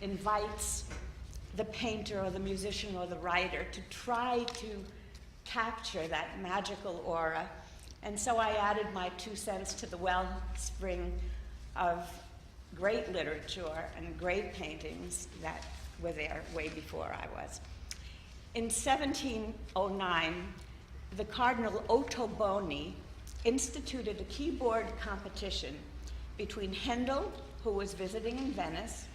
invites the painter or the musician or the writer to try to capture that magical aura. And so I added my 2 cents to the wellspring of great literature and great paintings that were there way before I was. In 1709, the Cardinal Ottoboni instituted a keyboard competition between Handel, who was visiting in Venice,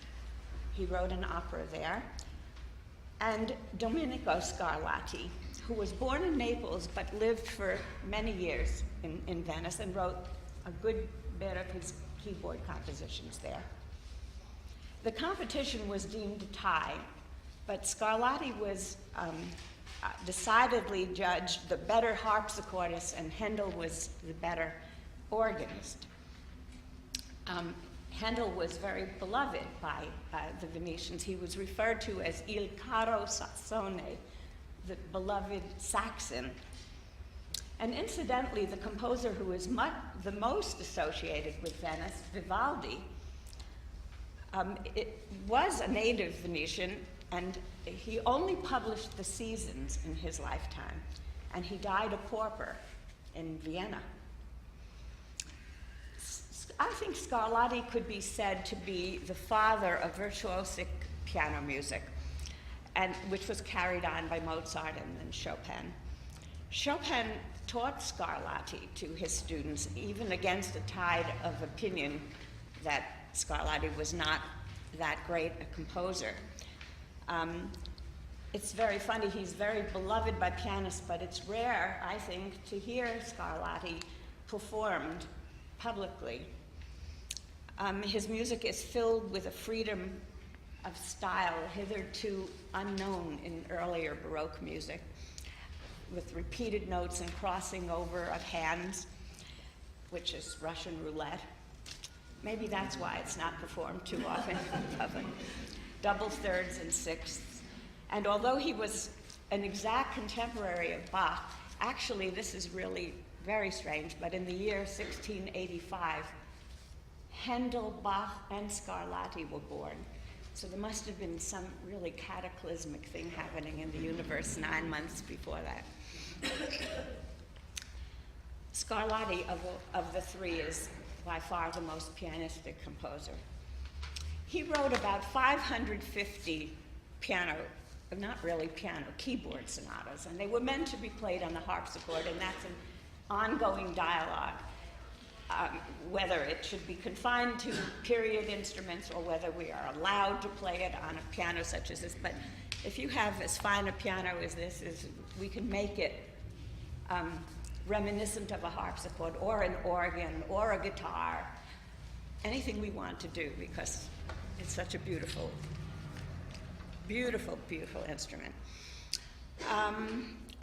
he wrote an opera there, and Domenico Scarlatti, who was born in Naples but lived for many years in Venice and wrote a good bit of his keyboard compositions there. The competition was deemed a tie, but Scarlatti was decidedly judged the better harpsichordist, and Handel was the better organist. Handel was very beloved by the Venetians. He was referred to as Il Caro Sassone, the beloved Saxon. And incidentally, the composer who is the most associated with Venice, Vivaldi, it was a native Venetian, and he only published the seasons in his lifetime, and he died a pauper in Vienna. I think Scarlatti could be said to be the father of virtuosic piano music, and which was carried on by Mozart and then Chopin. Chopin taught Scarlatti to his students, even against a tide of opinion that Scarlatti was not that great a composer. It's very funny, he's very beloved by pianists, but it's rare, I think, to hear Scarlatti performed publicly. His music is filled with a freedom of style hitherto unknown in earlier Baroque music, with repeated notes and crossing over of hands, which is Russian roulette. Maybe that's why it's not performed too often in public. Double thirds and sixths. And although he was an exact contemporary of Bach, actually this is really very strange, but in the year 1685, Handel, Bach, and Scarlatti were born. So there must have been some really cataclysmic thing happening in the universe 9 months before that. Scarlatti, of the three, is by far the most pianistic composer. He wrote about 550 keyboard sonatas, and they were meant to be played on the harpsichord, and that's an ongoing dialogue, whether it should be confined to period instruments or whether we are allowed to play it on a piano such as this. But if you have as fine a piano as this, we can make it reminiscent of a harpsichord or an organ or a guitar, anything we want to do, because it's such a beautiful, beautiful, beautiful instrument.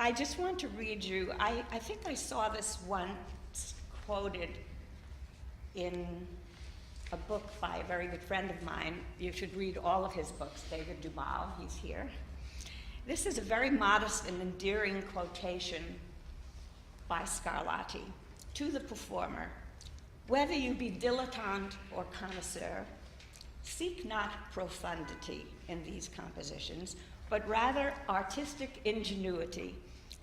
I just want to read you, I think I saw this once quoted in a book by a very good friend of mine. You should read all of his books, David Duval, he's here. This is a very modest and endearing quotation by Scarlatti to the performer. Whether you be dilettante or connoisseur, seek not profundity in these compositions, but rather artistic ingenuity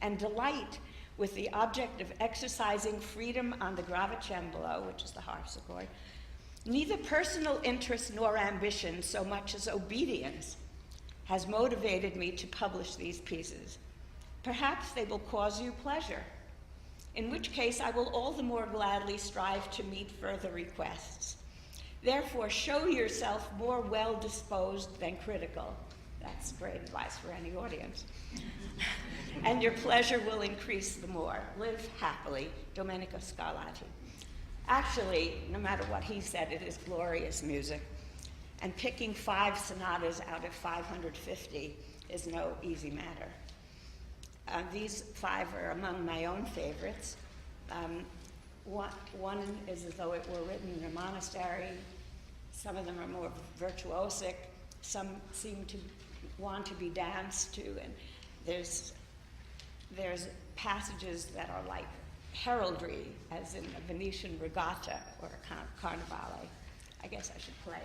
and delight with the object of exercising freedom on the gravicembalo, which is the harpsichord. Neither personal interest nor ambition, so much as obedience, has motivated me to publish these pieces. Perhaps they will cause you pleasure, in which case I will all the more gladly strive to meet further requests. Therefore, show yourself more well-disposed than critical. That's great advice for any audience. And your pleasure will increase the more. Live happily, Domenico Scarlatti. Actually, no matter what he said, it is glorious music. And picking 5 sonatas out of 550 is no easy matter. These 5 are among my own favorites. One is as though it were written in a monastery. Some of them are more virtuosic. Some seem to want to be danced to, and there's passages that are like heraldry, as in a Venetian regatta or a carnivale. I guess I should play.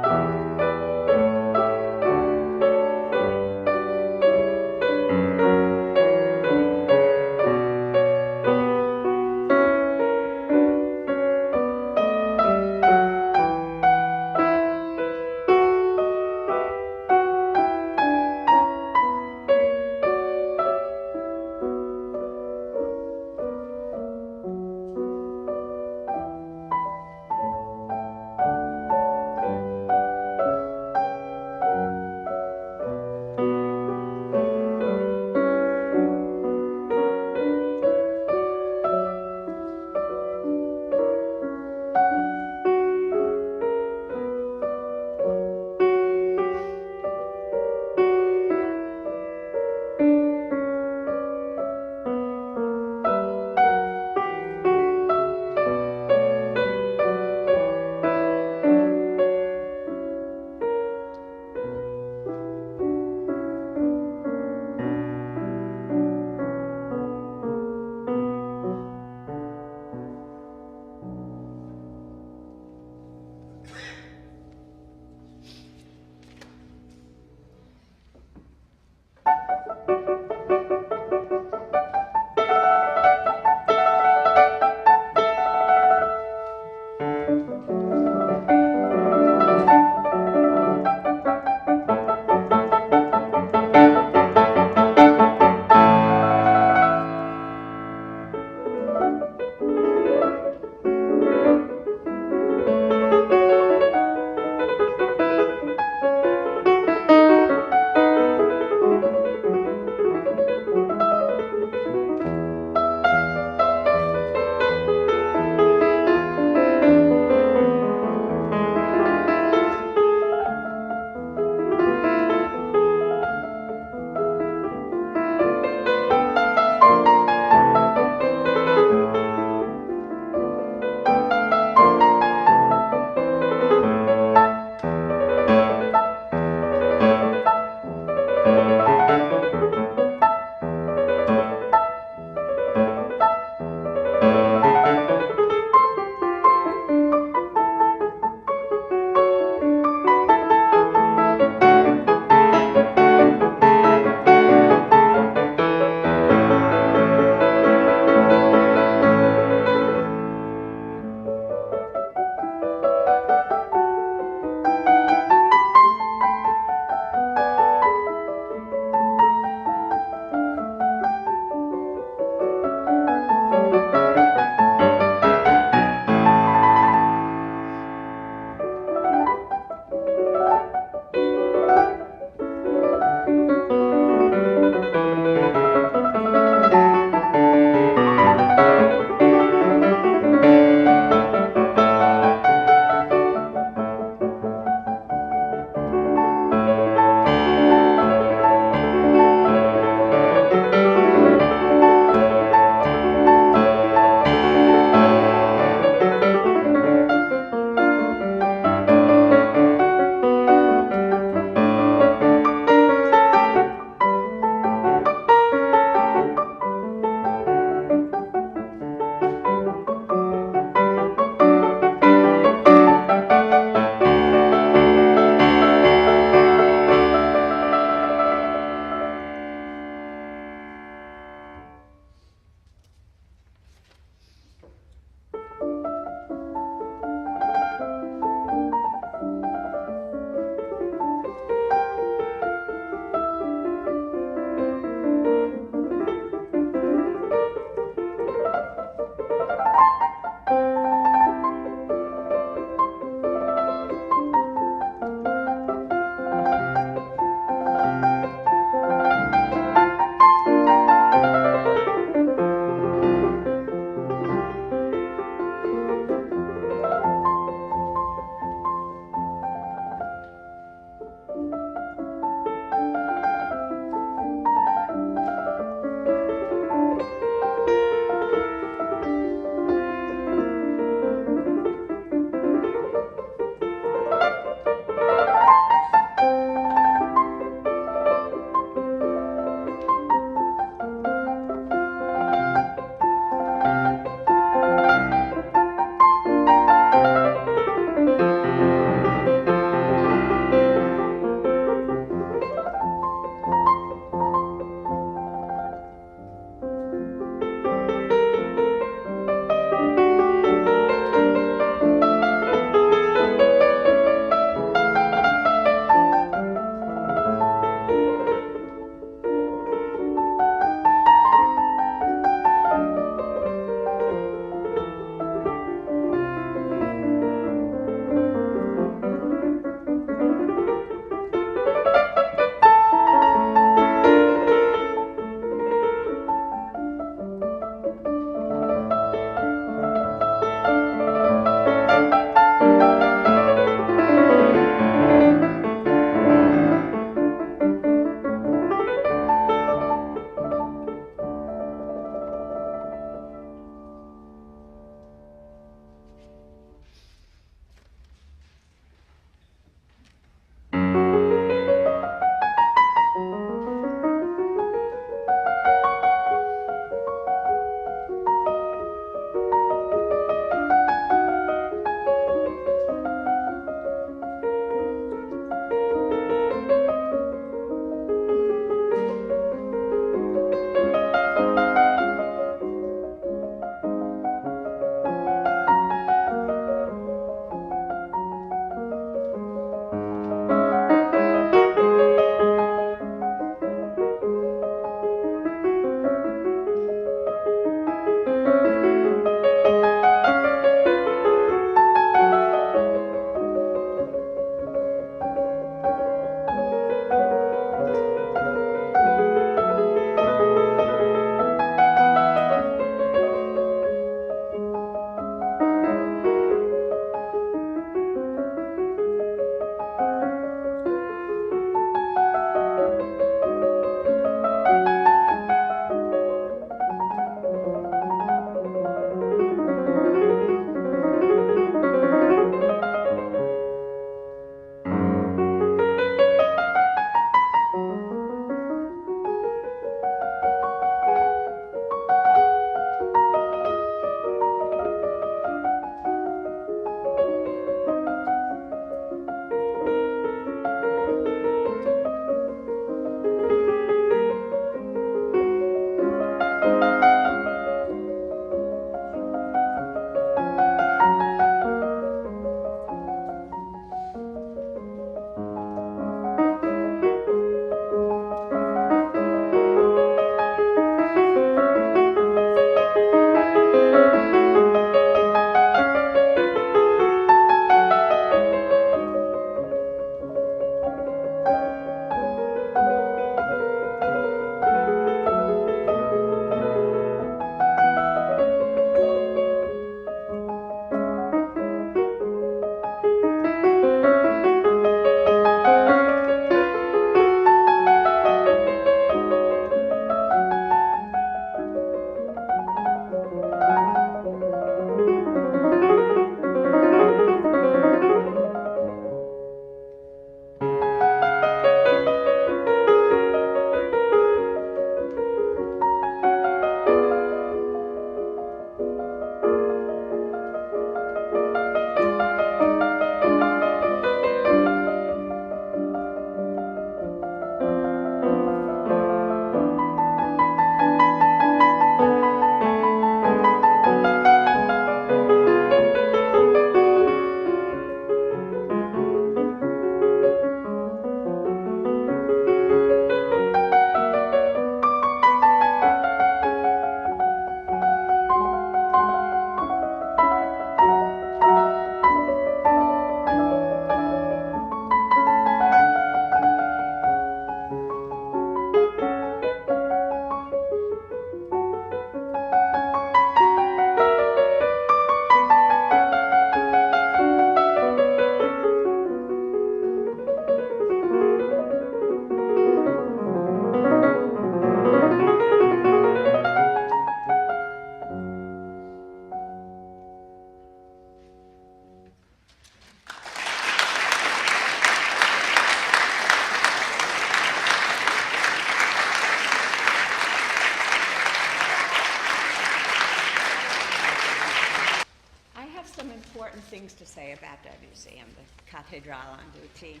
important things to say about Debussy and the Cathédrale en Douty.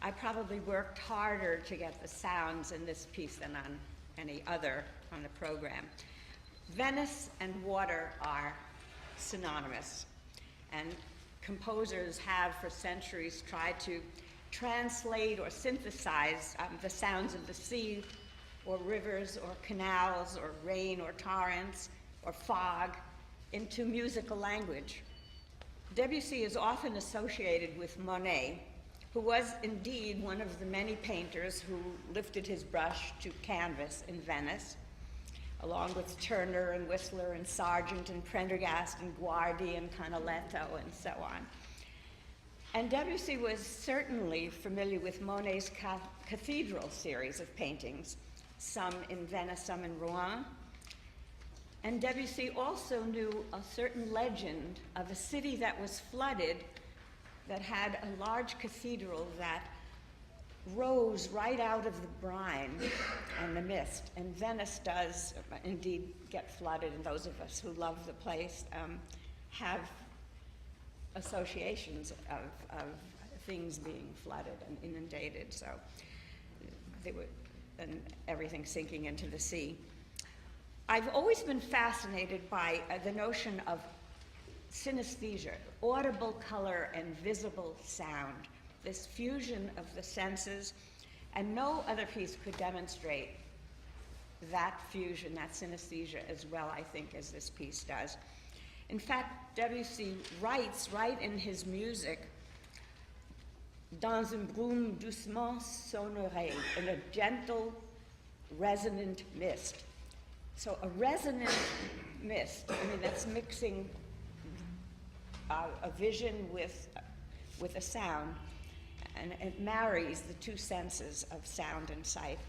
I probably worked harder to get the sounds in this piece than on any other on the program. Venice and water are synonymous, and composers have for centuries tried to translate or synthesize the sounds of the sea, or rivers, or canals, or rain, or torrents, or fog into musical language. Debussy is often associated with Monet, who was indeed one of the many painters who lifted his brush to canvas in Venice, along with Turner and Whistler and Sargent and Prendergast and Guardi and Canaletto and so on. And Debussy was certainly familiar with Monet's cathedral series of paintings, some in Venice, some in Rouen. And Debussy also knew a certain legend of a city that was flooded, that had a large cathedral that rose right out of the brine and the mist. And Venice does indeed get flooded, and those of us who love the place have associations of things being flooded and inundated, so they would, and everything sinking into the sea. I've always been fascinated by the notion of synesthesia, audible color and visible sound, this fusion of the senses, and no other piece could demonstrate that fusion, that synesthesia, as well, I think, as this piece does. In fact, Debussy writes right in his music, dans un brume doucement sonnerait, in a gentle, resonant mist. So a resonant mist, I mean, that's mixing a vision with a sound, and it marries the two senses of sound and sight.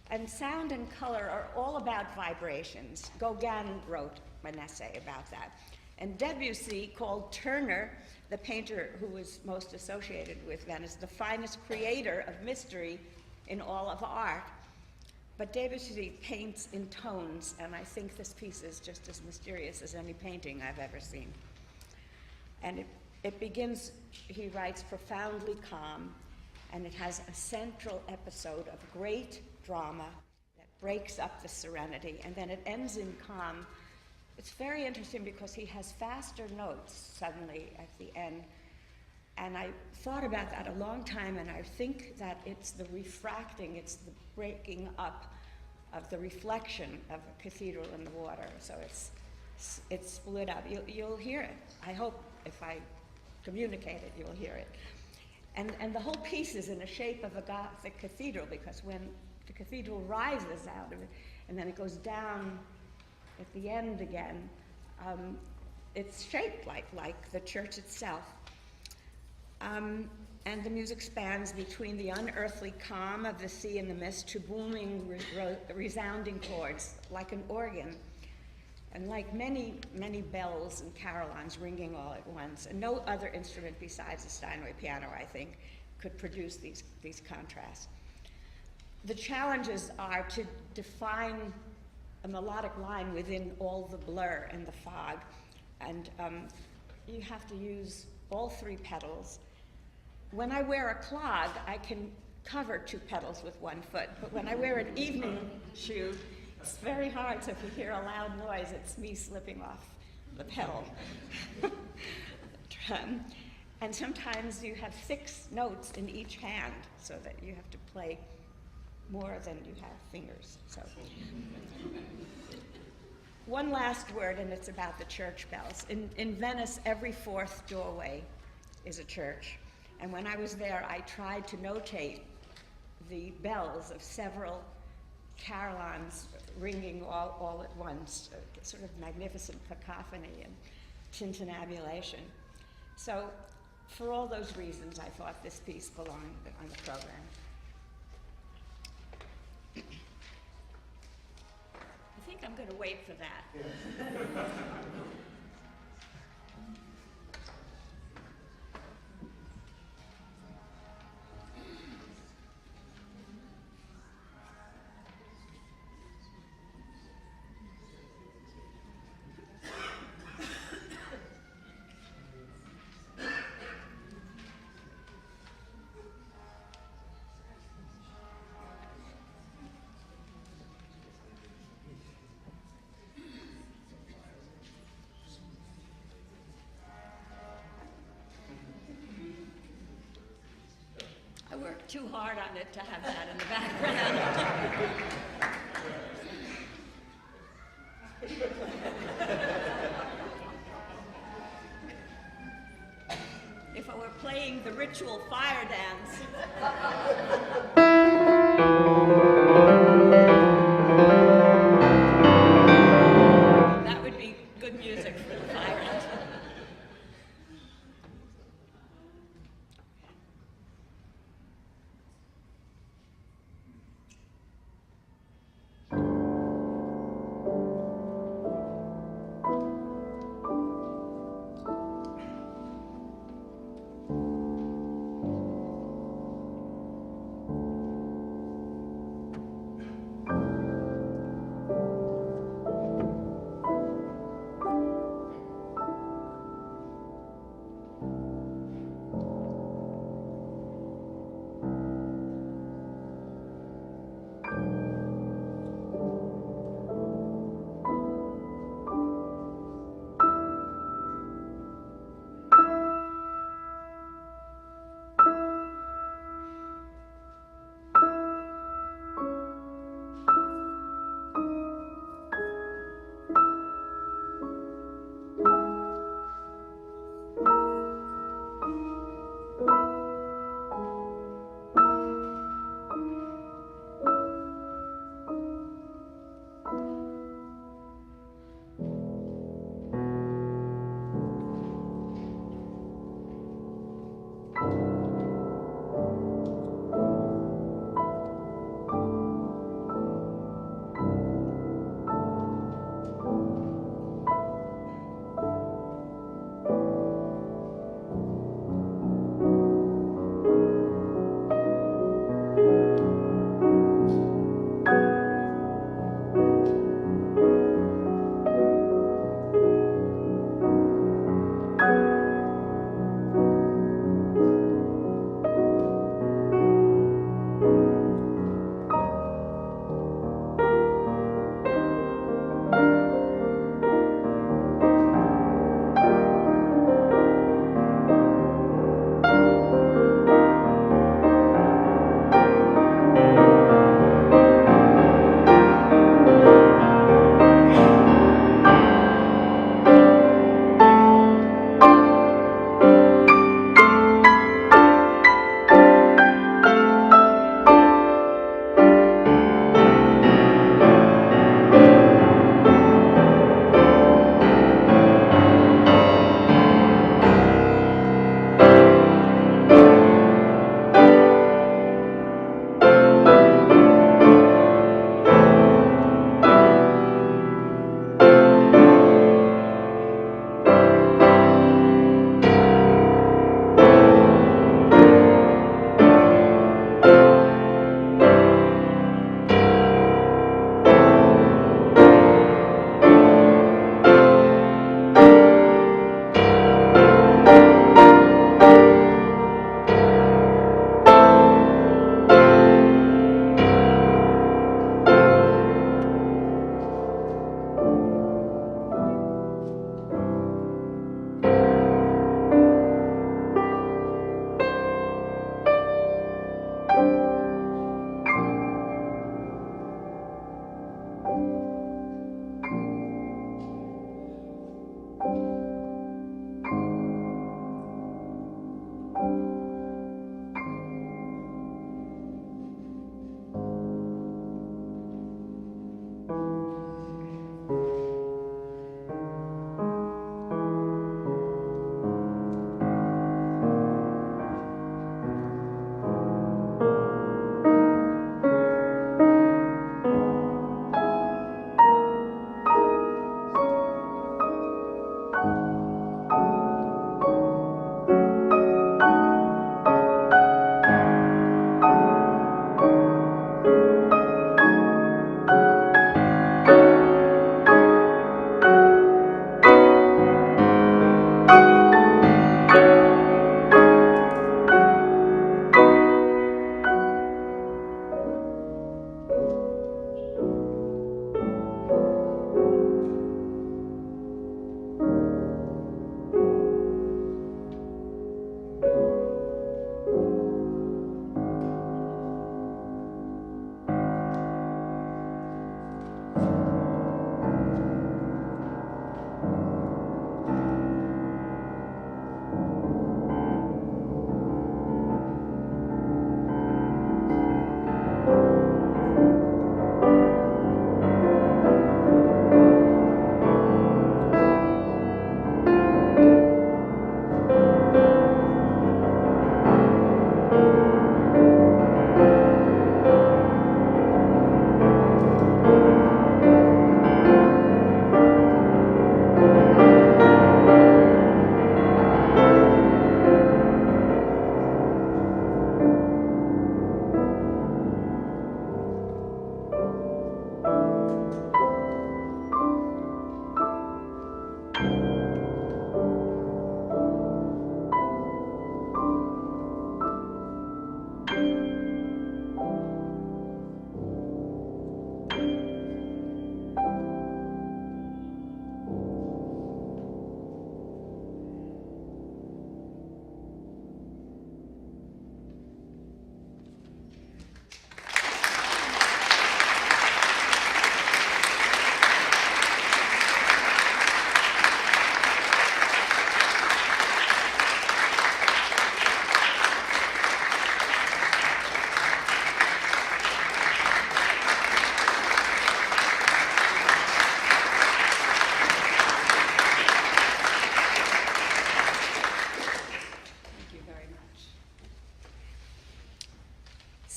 And sound and color are all about vibrations. Gauguin wrote an essay about that. And Debussy called Turner, the painter who was most associated with Venice, the finest creator of mystery in all of art. But Debussy paints in tones, and I think this piece is just as mysterious as any painting I've ever seen. And it begins, he writes, profoundly calm, and it has a central episode of great drama that breaks up the serenity, and then it ends in calm. It's very interesting because he has faster notes suddenly at the end. And I thought about that a long time, and I think that it's the refracting, it's the breaking up of the reflection of a cathedral in the water. So it's split up. You'll hear it. I hope if I communicate it, you'll hear it. And the whole piece is in the shape of a Gothic cathedral, because when the cathedral rises out of it, and then it goes down at the end again, it's shaped like the church itself. And the music spans between the unearthly calm of the sea and the mist to booming, resounding chords, like an organ, and like many, many bells and carillons ringing all at once. And no other instrument besides the Steinway piano, I think, could produce these contrasts. The challenges are to define a melodic line within all the blur and the fog. And you have to use all three pedals. When I wear a clog, I can cover two pedals with one foot, but when I wear an evening shoe, it's very hard. So if you hear a loud noise, it's me slipping off the pedal. And sometimes you have 6 notes in each hand, so that you have to play more than you have fingers. So, one last word, and it's about the church bells. In Venice, every 4th doorway is a church. And when I was there, I tried to notate the bells of several carillons ringing all at once, sort of magnificent cacophony and tintinnabulation. So for all those reasons, I thought this piece belonged on the program. I think I'm going to wait for that. too hard on it to have that in the background. If I were playing the ritual fire dance. That would be good music for the fire dance.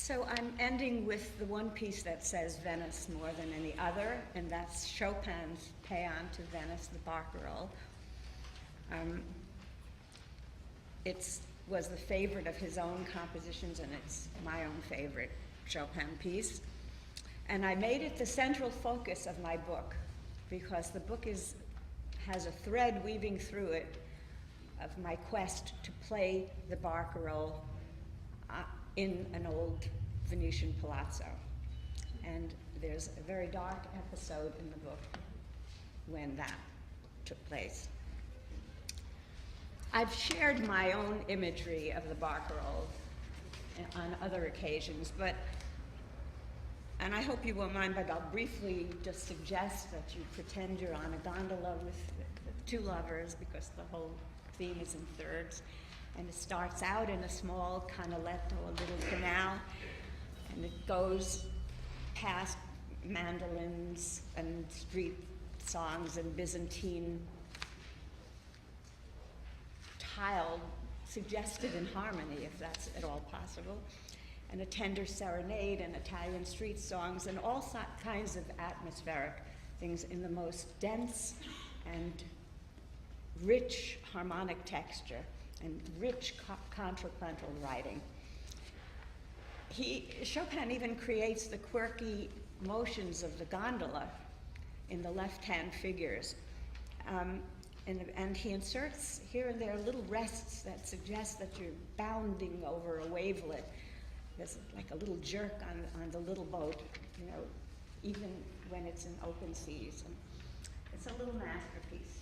So I'm ending with the one piece that says Venice more than any other, and that's Chopin's Paean to Venice, the Barcarolle. It was the favorite of his own compositions, and it's my own favorite Chopin piece. And I made it the central focus of my book, because the book has a thread weaving through it of my quest to play the Barcarolle in an old Venetian palazzo. And there's a very dark episode in the book when that took place. I've shared my own imagery of the Barcarolle on other occasions, and I hope you won't mind, but I'll briefly just suggest that you pretend you're on a gondola with two lovers, because the whole theme is in thirds. And it starts out in a small canaletto, a little canal, and it goes past mandolins and street songs and Byzantine tile suggested in harmony, if that's at all possible, and a tender serenade and Italian street songs and all kinds of atmospheric things in the most dense and rich harmonic texture and rich contrapuntal writing. Chopin even creates the quirky motions of the gondola in the left-hand figures. And he inserts here and there little rests that suggest that you're bounding over a wavelet. There's like a little jerk on the little boat, even when it's in open seas. And it's a little masterpiece.